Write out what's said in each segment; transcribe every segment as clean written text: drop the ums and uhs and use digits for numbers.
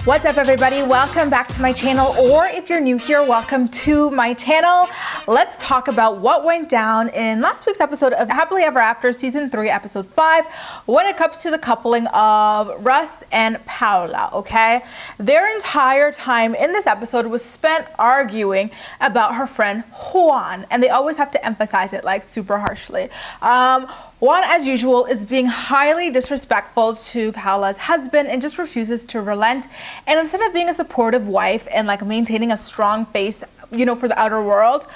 What's up, everybody? Welcome back to my channel, or if you're new here, welcome to my channel. Let's talk about what went down in last week's episode of Happily Ever After Season 3, Episode 5, when it comes to the coupling of Russ and Paola, okay? Their entire time in this episode was spent arguing about her friend Juan, and they always have to emphasize it like super harshly. Juan, as usual, is being highly disrespectful to Paola's husband and just refuses to relent. And instead of being a supportive wife and like maintaining a strong face, you know, for the outer world,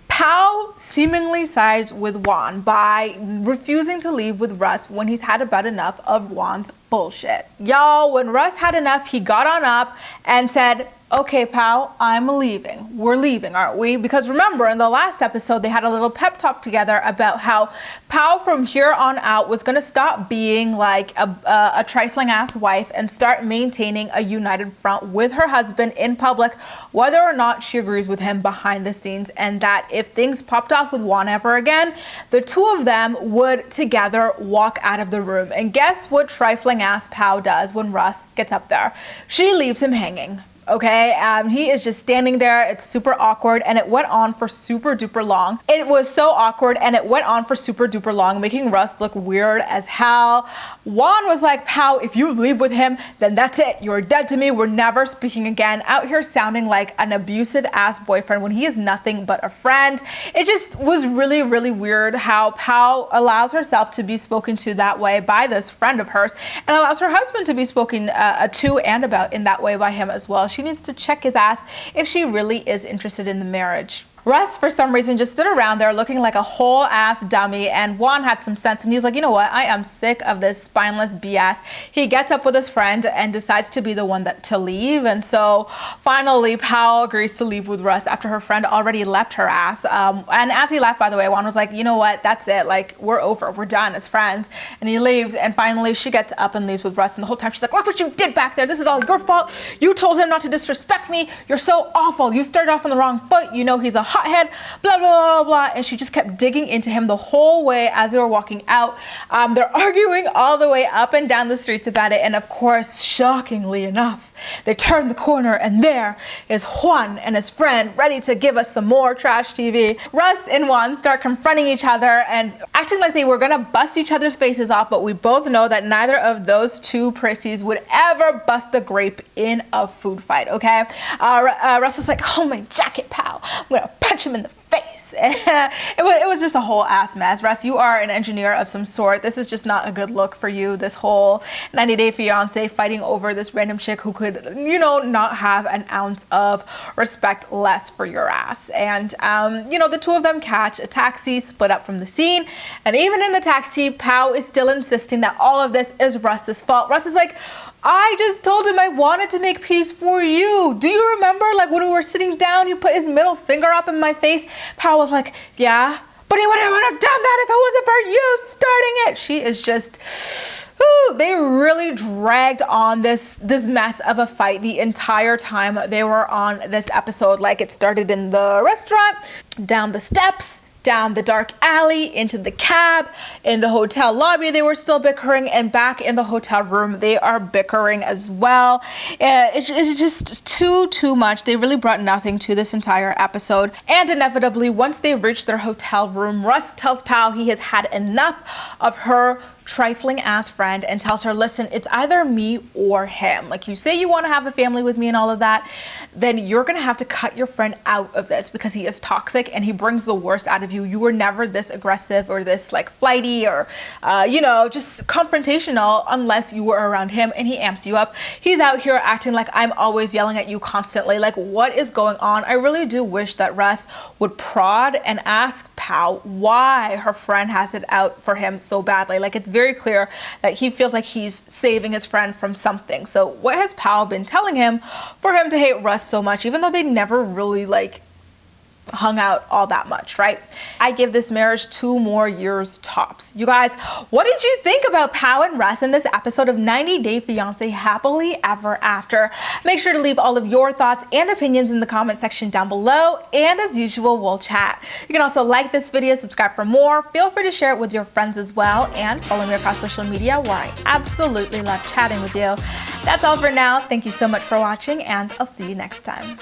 Pao seemingly sides with Juan by refusing to leave with Russ when he's had about enough of Juan's bullshit. Y'all, when Russ had enough, he got on up and said, "Okay, Pao, I'm leaving. We're leaving, aren't we?" Because remember, in the last episode, they had a little pep talk together about how Pao from here on out was going to stop being like a trifling ass wife and start maintaining a united front with her husband in public, whether or not she agrees with him behind the scenes, and that if things popped off with Juan ever again, the two of them would together walk out of the room. And guess what trifling ass Pao does when Russ gets up there? She leaves him hanging. Okay, he is just standing there. It's super awkward, and it went on for super duper long. It was so awkward, and it went on for super duper long, making Russ look weird as hell. Juan was like, "Pao, if you leave with him, then that's it. You're dead to me. We're never speaking again." Out here sounding like an abusive ass boyfriend when he is nothing but a friend. It just was really, really weird how Pao allows herself to be spoken to that way by this friend of hers, and allows her husband to be spoken to and about in that way by him as well. She needs to check his ass if she really is interested in the marriage. Russ, for some reason, just stood around there looking like a whole ass dummy, and Juan had some sense, and he was like, "You know what? I am sick of this spineless BS." He gets up with his friend and decides to be the one to leave, and so finally Pao agrees to leave with Russ after her friend already left her ass. And as he left, by the way, Juan was like, "You know what? That's it. Like, we're over. We're done as friends." And he leaves, and finally she gets up and leaves with Russ, and the whole time she's like, "Look what you did back there. This is all your fault. You told him not to disrespect me. You're so awful. You started off on the wrong foot. You know he's a hothead, blah, blah, blah, blah." And she just kept digging into him the whole way as they were walking out. They're arguing all the way up and down the streets about it. And of course, shockingly enough, they turn the corner, and there is Juan and his friend ready to give us some more trash TV. Russ and Juan start confronting each other and acting like they were gonna bust each other's faces off, but we both know that neither of those two prissies would ever bust the grape in a food fight, okay? Russ was like, "Oh, my jacket, Pal. I'm gonna punch him in the face." It was just a whole ass mess. Russ, you are an engineer of some sort. This is just not a good look for you. This whole 90-day fiance fighting over this random chick who could, you know, not have an ounce of respect less for your ass. And, you know, the two of them catch a taxi, split up from the scene. And even in the taxi, Pao is still insisting that all of this is Russ's fault. Russ is like, "I just told him I wanted to make peace for you. Do you remember, like, when we were sitting down, he put his middle finger up in my face?" Pao was like, "Yeah, but he wouldn't have done that if it wasn't for you starting it." She is just, they really dragged on this mess of a fight the entire time they were on this episode. Like, it started in the restaurant, down the steps, down the dark alley, into the cab, in the hotel lobby they were still bickering, and back in the hotel room they are bickering as well. It's just too much. They really brought nothing to this entire episode, and inevitably once they reach their hotel room, Russ tells Pao he has had enough of her trifling ass friend and tells her, "Listen, it's either me or him. Like, you say you want to have a family with me and all of that, then you're gonna have to cut your friend out of this because he is toxic and he brings the worst out of you. You were never this aggressive or this like flighty or you know, just confrontational unless you were around him, and he amps you up. He's out here acting like I'm always yelling at you constantly. Like, what is going on?" I really do wish that Russ would prod and ask Pao why her friend has it out for him so badly. Like, it's very clear that he feels like he's saving his friend from something. So what has Pao been telling him for him to hate Russ so much, even though they never really like hung out all that much, right? I give this marriage 2 more years tops. You guys, what did you think about Pao and Russ in this episode of 90 Day Fiance Happily Ever After? Make sure to leave all of your thoughts and opinions in the comment section down below, and as usual, we'll chat. You can also like this video, subscribe for more, feel free to share it with your friends as well, and follow me across social media where I absolutely love chatting with you. That's all for now. Thank you so much for watching, and I'll see you next time.